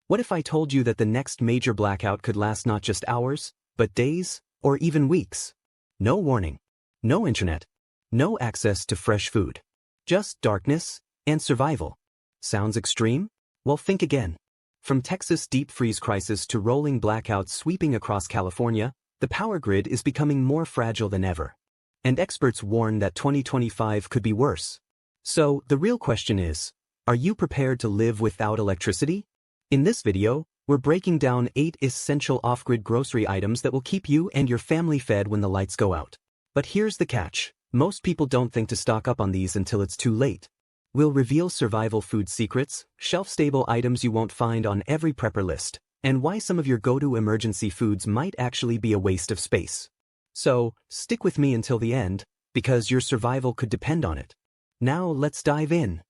What if I told you that the next major blackout could last not just hours, but days, or even weeks? No warning, no internet, no access to fresh food. Just darkness and survival. Sounds extreme? Well, think again. From Texas deep freeze crisis to rolling blackouts sweeping across California, the power grid is becoming more fragile than ever. And experts warn that 2025 could be worse. So, the real question is, are you prepared to live without electricity? In this video, we're breaking down 8 essential off-grid grocery items that will keep you and your family fed when the lights go out. But here's the catch. Most people don't think to stock up on these until it's too late. We'll reveal survival food secrets, shelf-stable items you won't find on every prepper list, and why some of your go-to emergency foods might actually be a waste of space. So, stick with me until the end, because your survival could depend on it. Now let's dive in.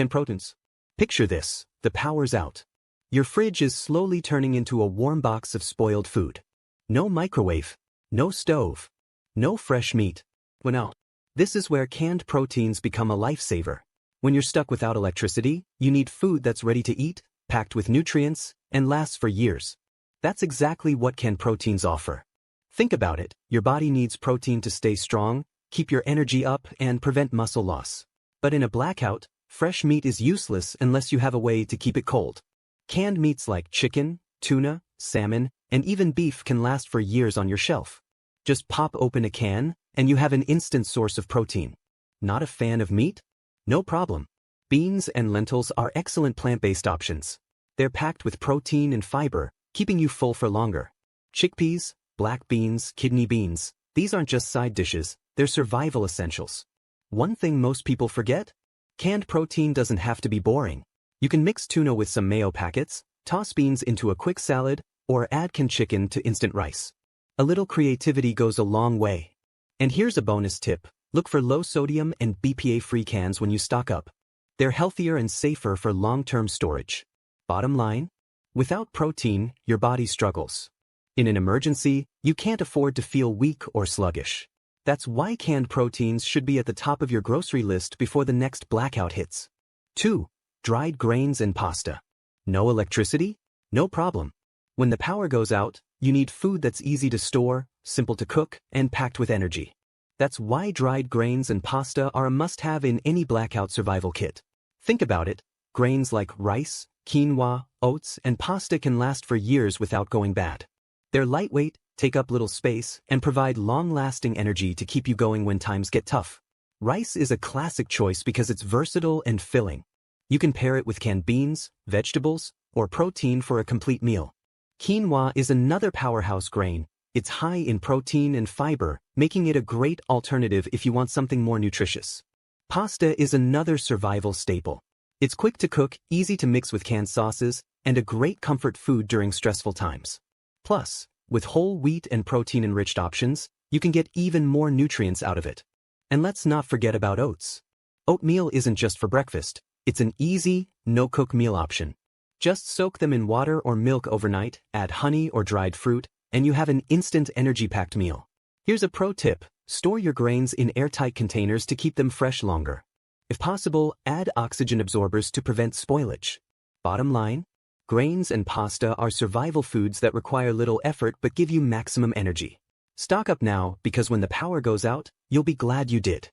Proteins. Picture this, the power's out. Your fridge is slowly turning into a warm box of spoiled food. No microwave, no stove, no fresh meat. Well now, this is where canned proteins become a lifesaver. When you're stuck without electricity, you need food that's ready to eat, packed with nutrients, and lasts for years. That's exactly what canned proteins offer. Think about it, your body needs protein to stay strong, keep your energy up, and prevent muscle loss. But in a blackout, fresh meat is useless unless you have a way to keep it cold. Canned meats like chicken, tuna, salmon, and even beef can last for years on your shelf. Just pop open a can, and you have an instant source of protein. Not a fan of meat? No problem. Beans and lentils are excellent plant-based options. They're packed with protein and fiber, keeping you full for longer. Chickpeas, black beans, kidney beans, these aren't just side dishes, they're survival essentials. One thing most people forget? Canned protein doesn't have to be boring. You can mix tuna with some mayo packets, toss beans into a quick salad, or add canned chicken to instant rice. A little creativity goes a long way. And here's a bonus tip. Look for low-sodium and BPA-free cans when you stock up. They're healthier and safer for long-term storage. Bottom line? Without protein, your body struggles. In an emergency, you can't afford to feel weak or sluggish. That's why canned proteins should be at the top of your grocery list before the next blackout hits. 2. Dried grains and pasta. No electricity? No problem. When the power goes out, you need food that's easy to store, simple to cook, and packed with energy. That's why dried grains and pasta are a must-have in any blackout survival kit. Think about it, grains like rice, quinoa, oats, and pasta can last for years without going bad. They're lightweight, take up little space, and provide long-lasting energy to keep you going when times get tough. Rice is a classic choice because it's versatile and filling. You can pair it with canned beans, vegetables, or protein for a complete meal. Quinoa is another powerhouse grain. It's high in protein and fiber, making it a great alternative if you want something more nutritious. Pasta is another survival staple. It's quick to cook, easy to mix with canned sauces, and a great comfort food during stressful times. Plus, with whole wheat and protein-enriched options, you can get even more nutrients out of it. And let's not forget about oats. Oatmeal isn't just for breakfast, it's an easy, no-cook meal option. Just soak them in water or milk overnight, add honey or dried fruit, and you have an instant energy-packed meal. Here's a pro tip. Store your grains in airtight containers to keep them fresh longer. If possible, add oxygen absorbers to prevent spoilage. Bottom line, grains and pasta are survival foods that require little effort but give you maximum energy. Stock up now because when the power goes out, you'll be glad you did.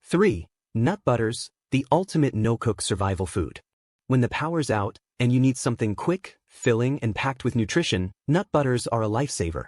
3. Nut butters, the ultimate no-cook survival food. When the power's out, and you need something quick, filling, and packed with nutrition, nut butters are a lifesaver.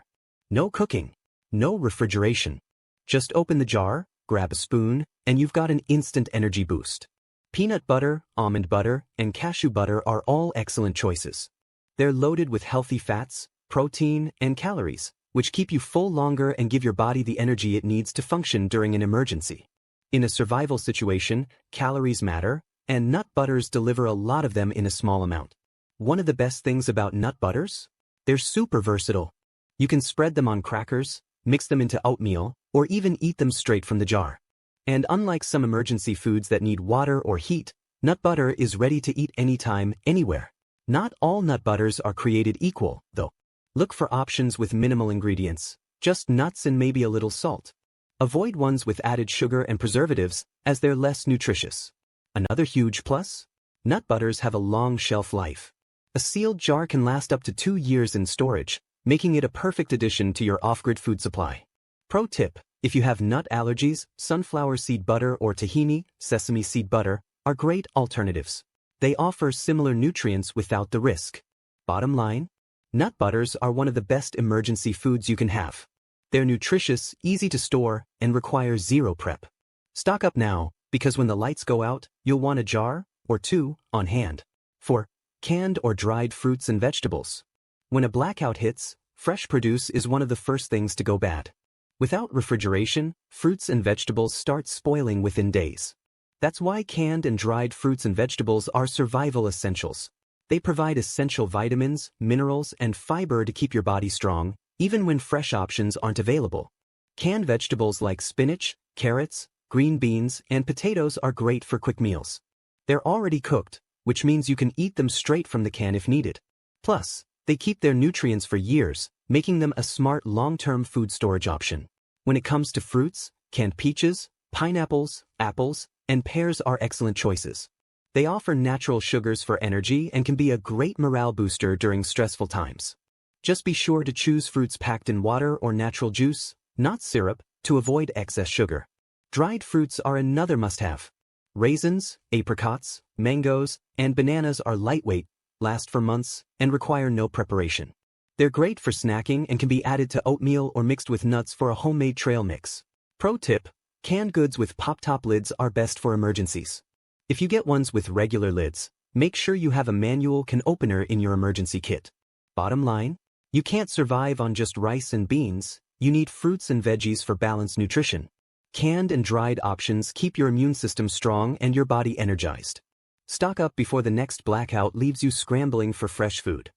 No cooking, no refrigeration. Just open the jar, grab a spoon, and you've got an instant energy boost. Peanut butter, almond butter, and cashew butter are all excellent choices. They're loaded with healthy fats, protein, and calories, which keep you full longer and give your body the energy it needs to function during an emergency. In a survival situation, calories matter, and nut butters deliver a lot of them in a small amount. One of the best things about nut butters? They're super versatile. You can spread them on crackers, mix them into oatmeal, or even eat them straight from the jar. And unlike some emergency foods that need water or heat, nut butter is ready to eat anytime, anywhere. Not all nut butters are created equal, though. Look for options with minimal ingredients, just nuts and maybe a little salt. Avoid ones with added sugar and preservatives, as they're less nutritious. Another huge plus? Nut butters have a long shelf life. A sealed jar can last up to 2 years in storage, making it a perfect addition to your off-grid food supply. Pro tip: if you have nut allergies, sunflower seed butter or tahini, sesame seed butter, are great alternatives. They offer similar nutrients without the risk. Bottom line? Nut butters are one of the best emergency foods you can have. They're nutritious, easy to store, and require zero prep. Stock up now, because when the lights go out, you'll want a jar, or two, on hand. For canned or dried fruits and vegetables. When a blackout hits, fresh produce is one of the first things to go bad. Without refrigeration, fruits and vegetables start spoiling within days. That's why canned and dried fruits and vegetables are survival essentials. They provide essential vitamins, minerals, and fiber to keep your body strong, even when fresh options aren't available. Canned vegetables like spinach, carrots, green beans, and potatoes are great for quick meals. They're already cooked, which means you can eat them straight from the can if needed. Plus, they keep their nutrients for years, making them a smart long-term food storage option. When it comes to fruits, canned peaches, pineapples, apples, and pears are excellent choices. They offer natural sugars for energy and can be a great morale booster during stressful times. Just be sure to choose fruits packed in water or natural juice, not syrup, to avoid excess sugar. Dried fruits are another must-have. Raisins, apricots, mangoes, and bananas are lightweight, last for months, and require no preparation. They're great for snacking and can be added to oatmeal or mixed with nuts for a homemade trail mix. Pro tip: canned goods with pop-top lids are best for emergencies. If you get ones with regular lids, make sure you have a manual can opener in your emergency kit. Bottom line: you can't survive on just rice and beans, you need fruits and veggies for balanced nutrition. Canned and dried options keep your immune system strong and your body energized. Stock up before the next blackout leaves you scrambling for fresh food.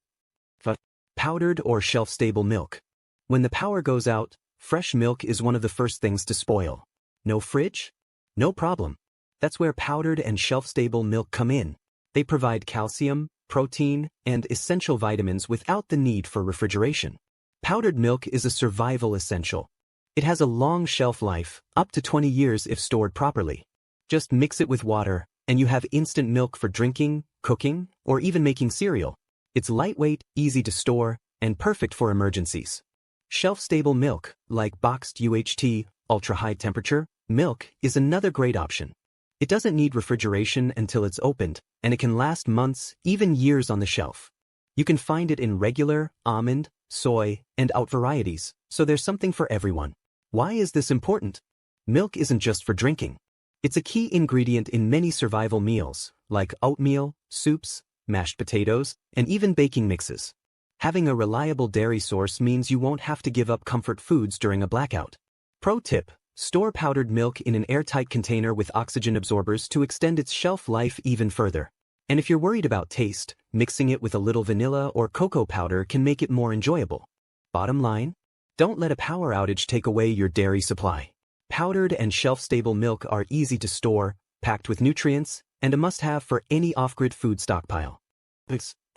Powdered or shelf-stable milk. When the power goes out, fresh milk is one of the first things to spoil. No fridge? No problem. That's where powdered and shelf-stable milk come in. They provide calcium, protein, and essential vitamins without the need for refrigeration. Powdered milk is a survival essential. It has a long shelf life, up to 20 years if stored properly. Just mix it with water, and you have instant milk for drinking, cooking, or even making cereal. It's lightweight, easy to store, and perfect for emergencies. Shelf-stable milk, like boxed UHT, ultra-high temperature, milk, is another great option. It doesn't need refrigeration until it's opened, and it can last months, even years on the shelf. You can find it in regular, almond, soy, and oat varieties, so there's something for everyone. Why is this important? Milk isn't just for drinking. It's a key ingredient in many survival meals, like oatmeal, soups, mashed potatoes, and even baking mixes. Having a reliable dairy source means you won't have to give up comfort foods during a blackout. Pro tip: store powdered milk in an airtight container with oxygen absorbers to extend its shelf life even further. And if you're worried about taste, mixing it with a little vanilla or cocoa powder can make it more enjoyable. Bottom line: don't let a power outage take away your dairy supply. Powdered and shelf-stable milk are easy to store, packed with nutrients, and a must-have for any off-grid food stockpile.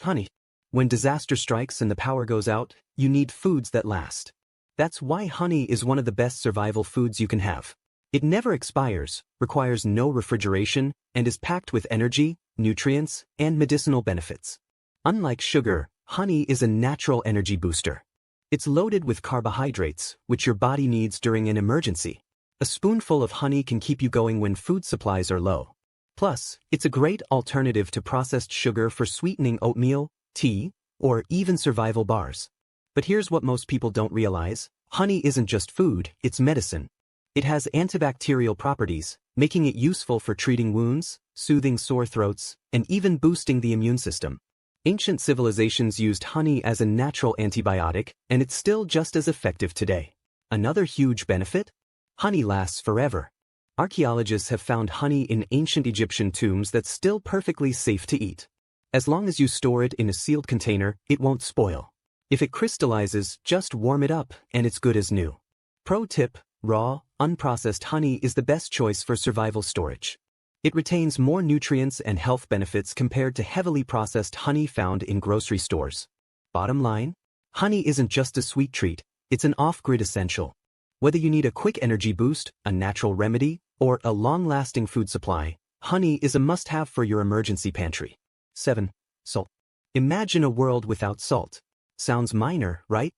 Honey. When disaster strikes and the power goes out, you need foods that last. That's why honey is one of the best survival foods you can have. It never expires, requires no refrigeration, and is packed with energy, nutrients, and medicinal benefits. Unlike sugar, honey is a natural energy booster. It's loaded with carbohydrates, which your body needs during an emergency. A spoonful of honey can keep you going when food supplies are low. Plus, it's a great alternative to processed sugar for sweetening oatmeal, tea, or even survival bars. But here's what most people don't realize: honey isn't just food, it's medicine. It has antibacterial properties, making it useful for treating wounds, soothing sore throats, and even boosting the immune system. Ancient civilizations used honey as a natural antibiotic, and it's still just as effective today. Another huge benefit? Honey lasts forever. Archaeologists have found honey in ancient Egyptian tombs that's still perfectly safe to eat. As long as you store it in a sealed container, it won't spoil. If it crystallizes, just warm it up, and it's good as new. Pro tip: raw, unprocessed honey is the best choice for survival storage. It retains more nutrients and health benefits compared to heavily processed honey found in grocery stores. Bottom line: honey isn't just a sweet treat, it's an off-grid essential. Whether you need a quick energy boost, a natural remedy, or a long-lasting food supply, honey is a must-have for your emergency pantry. 7. Salt. Imagine a world without salt. Sounds minor, right?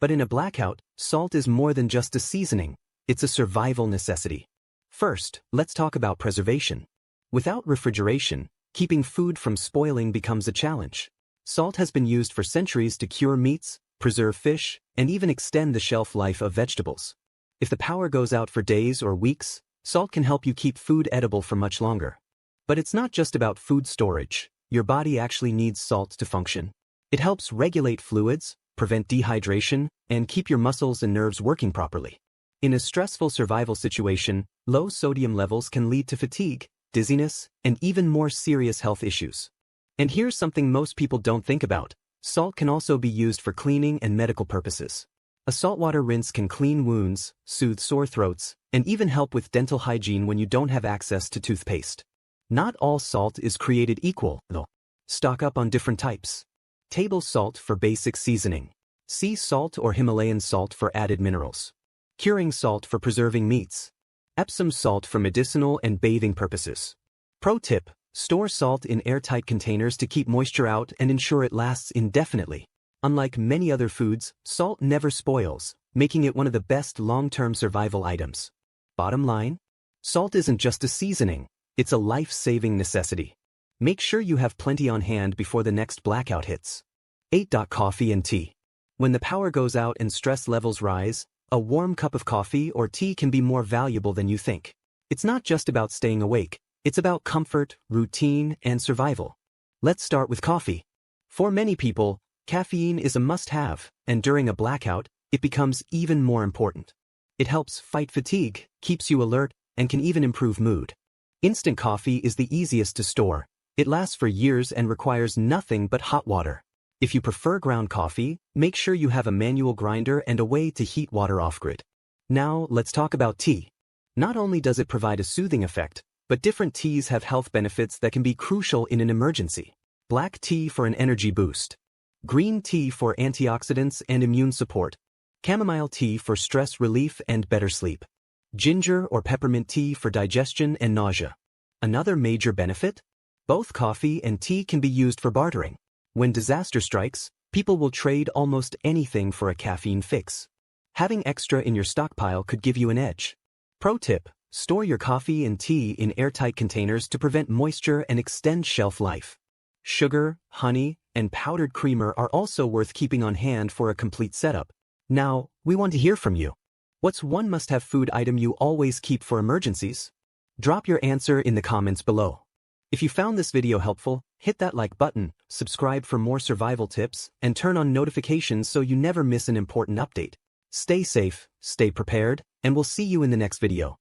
But in a blackout, salt is more than just a seasoning. It's a survival necessity. First, let's talk about preservation. Without refrigeration, keeping food from spoiling becomes a challenge. Salt has been used for centuries to cure meats, preserve fish, and even extend the shelf life of vegetables. If the power goes out for days or weeks, salt can help you keep food edible for much longer. But it's not just about food storage. Your body actually needs salt to function. It helps regulate fluids, prevent dehydration, and keep your muscles and nerves working properly. In a stressful survival situation, low sodium levels can lead to fatigue, dizziness, and even more serious health issues. And here's something most people don't think about. Salt can also be used for cleaning and medical purposes. A saltwater rinse can clean wounds, soothe sore throats, and even help with dental hygiene when you don't have access to toothpaste. Not all salt is created equal, though. Stock up on different types. Table salt for basic seasoning. Sea salt or Himalayan salt for added minerals. Curing salt for preserving meats. Epsom salt for medicinal and bathing purposes. Pro tip: store salt in airtight containers to keep moisture out and ensure it lasts indefinitely. Unlike many other foods, salt never spoils, making it one of the best long-term survival items. Bottom line? Salt isn't just a seasoning. It's a life-saving necessity. Make sure you have plenty on hand before the next blackout hits. 8. Coffee and tea. When the power goes out and stress levels rise, a warm cup of coffee or tea can be more valuable than you think. It's not just about staying awake, it's about comfort, routine, and survival. Let's start with coffee. For many people, caffeine is a must-have, and during a blackout, it becomes even more important. It helps fight fatigue, keeps you alert, and can even improve mood. Instant coffee is the easiest to store. It lasts for years and requires nothing but hot water. If you prefer ground coffee, make sure you have a manual grinder and a way to heat water off-grid. Now, let's talk about tea. Not only does it provide a soothing effect, but different teas have health benefits that can be crucial in an emergency. Black tea for an energy boost. Green tea for antioxidants and immune support. Chamomile tea for stress relief and better sleep. Ginger or peppermint tea for digestion and nausea. Another major benefit? Both coffee and tea can be used for bartering. When disaster strikes, people will trade almost anything for a caffeine fix. Having extra in your stockpile could give you an edge. Pro tip: store your coffee and tea in airtight containers to prevent moisture and extend shelf life. Sugar, honey, and powdered creamer are also worth keeping on hand for a complete setup. Now, we want to hear from you. What's one must-have food item you always keep for emergencies? Drop your answer in the comments below. If you found this video helpful, hit that like button, subscribe for more survival tips, and turn on notifications so you never miss an important update. Stay safe, stay prepared, and we'll see you in the next video.